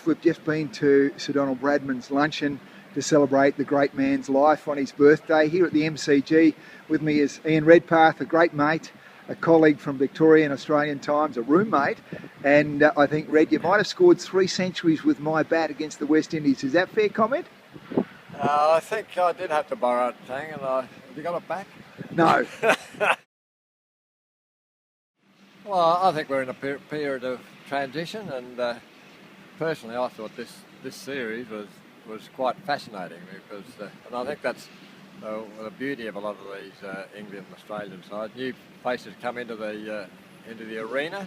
we've just been to Sir Donald Bradman's luncheon to celebrate the great man's life on his birthday here at the MCG. With me is Ian Redpath, a great mate, a colleague from Victorian Australian Times, a roommate, and I think, Red, you might have scored 3 centuries with my bat against the West Indies. Is that fair comment? I think I did have to borrow it, Tang, and have you got it back? No. Well, I think we're in a period of transition, and personally I thought this series was quite fascinating because, and I think that's the beauty of a lot of these England and Australian sides. New faces come into the arena,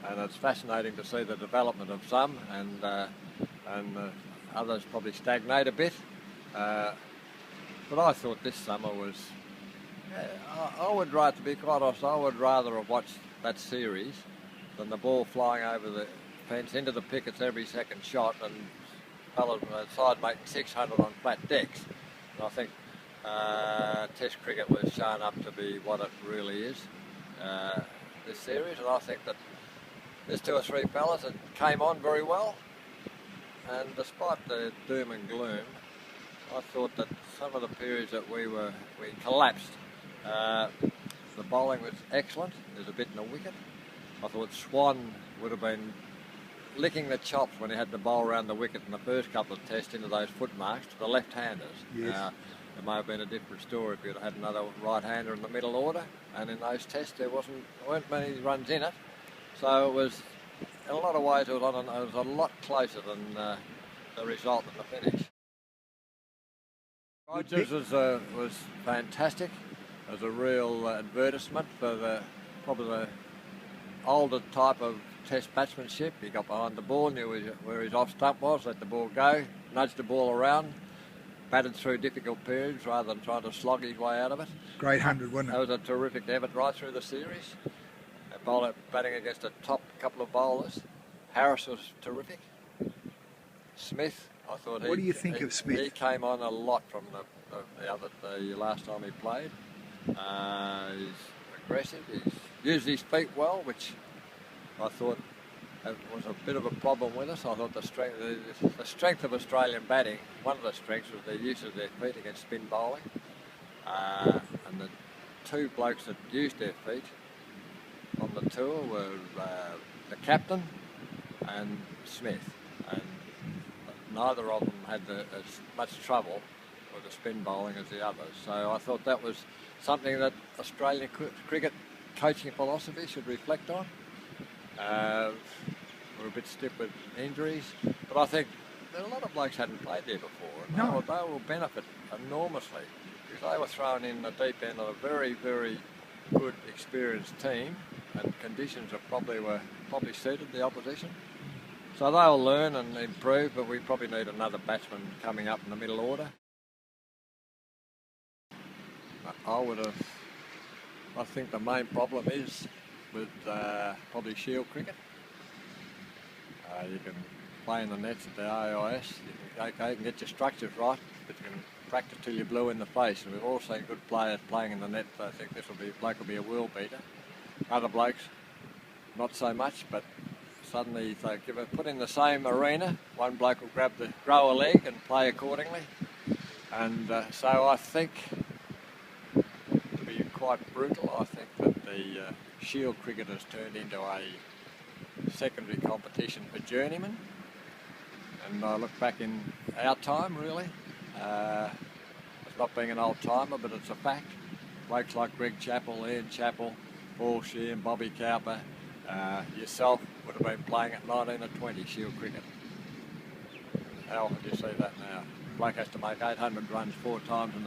and it's fascinating to see the development of some, and others probably stagnate a bit. But I thought this summer was. I would rather, to be quite honest, I would rather have watched that series than the ball flying over the fence into the pickets every second shot and fellas on the side making 600 on flat decks. And I think Test cricket was shown up to be what it really is, this series, and I think that there's 2 or 3 fellas that came on very well, and despite the doom and gloom, I thought that some of the periods that we collapsed, the bowling was excellent. There's a bit in the wicket. I thought Swan would have been licking the chops when he had the bowl around the wicket in the first couple of tests into those foot marks to the left-handers. Yes. It may have been a different story if you'd had another right-hander in the middle order, and in those tests there weren't many runs in it. So it was, in a lot of ways, it was a lot closer than the result and the finish. Rogers was fantastic. It was a real advertisement for probably the older type of Test batsmanship. He got behind the ball, knew where his off stump was, let the ball go, nudged the ball around, batted through difficult periods rather than trying to slog his way out of it. Great 100, wasn't it? That was a terrific effort right through the series. A bowler batting against a top couple of bowlers. Harris was terrific. Smith, I thought what do you think of Smith? He came on a lot from the last time he played. He's aggressive. He's used his feet well, which I thought was a bit of a problem with us. I thought the strength of Australian batting, one of the strengths was their use of their feet against spin bowling. And the 2 blokes that used their feet on the tour were the captain and Smith. And neither of them had as much trouble with the spin bowling as the others. So I thought that was something that Australian cricket coaching philosophy should reflect on. We're a bit stiff with injuries, but I think that a lot of blokes hadn't played there before, and they will benefit enormously because they were thrown in the deep end of a very, very good, experienced team, and conditions were probably suited the opposition. So they'll learn and improve, but we probably need another batsman coming up in the middle order. I think the main problem is with probably Shield cricket. You can play in the nets at the AIS, you can get your structures right, but you can practice till you're blue in the face. And we've all seen good players playing in the net, so I think this bloke will be a world beater. Other blokes, not so much, but suddenly if they put in the same arena, one bloke will grow a leg and play accordingly. And so I think, to be quite brutal, I think that the Shield cricket has turned into a secondary competition for journeymen. And I look back in our time, really, it's not being an old timer, but it's a fact. Blokes like Greg Chappell, Ian Chappell, Paul Sheehan, Bobby Cowper, yourself would have been playing at 19 or 20 Shield cricket. How often do you see that now? Bloke has to make 800 runs 4 times in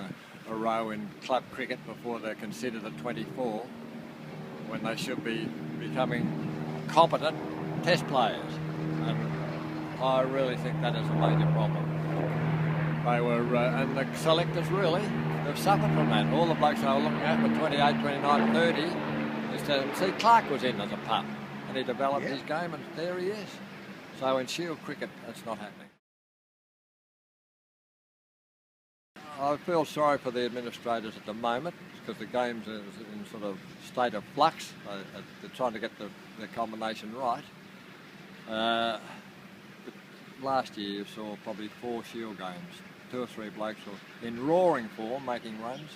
a row in club cricket before they're considered a 24, when they should be becoming competent Test players. And I really think that is a major problem. They were, and the selectors really, they've suffered from that. All the blokes I was looking at were 28, 29, 30. See, Clark was in as a pup, and he developed his game, and there he is. So in Shield cricket, that's not happening. I feel sorry for the administrators at the moment because the game's in sort of state of flux. They're trying to get the combination right. But last year you saw probably 4 Shield games, 2 or 3 blokes were in roaring form, making runs.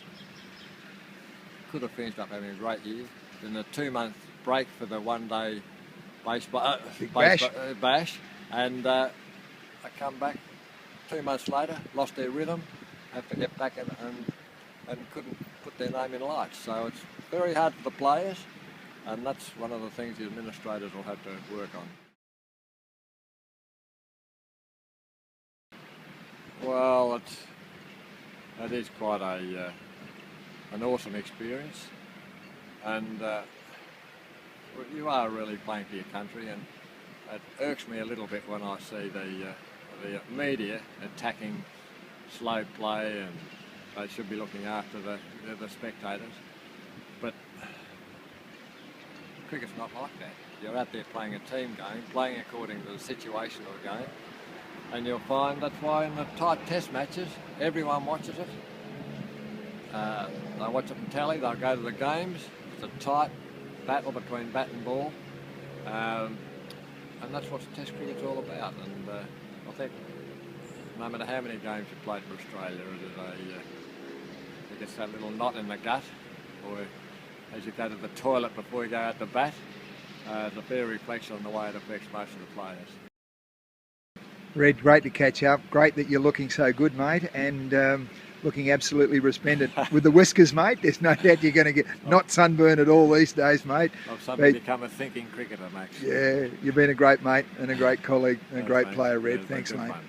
Could have finished up having a great year. Then a 2-month break for the one-day baseball bash, and I come back 2 months later, lost their rhythm, had to get back and couldn't put their name in lights. So it's very hard for the players, and that's one of the things the administrators will have to work on. Well, that is quite an awesome experience, and you are really playing for your country, and it irks me a little bit when I see the media attacking slow play, and they should be looking after the spectators. But cricket's not like that. You're out there playing a team game, playing according to the situation of the game, and you'll find that's why in the tight test matches, everyone watches it. They watch it on telly, they'll go to the games. It's a tight battle between bat and ball, and that's what Test cricket's all about. And I think no matter how many games you played for Australia, it gets that little knot in the gut, or as you go to the toilet before you go out to bat, it's a fair reflection on the way it affects most of the players. Red, great to catch up. Great that you're looking so good, mate, and looking absolutely resplendent with the whiskers, mate. There's no doubt you're going to get not sunburned at all these days, mate. I've suddenly become a thinking cricketer, Max. Yeah, you've been a great mate and a great colleague and a great player, Red. Yeah, Thanks, mate. Fun.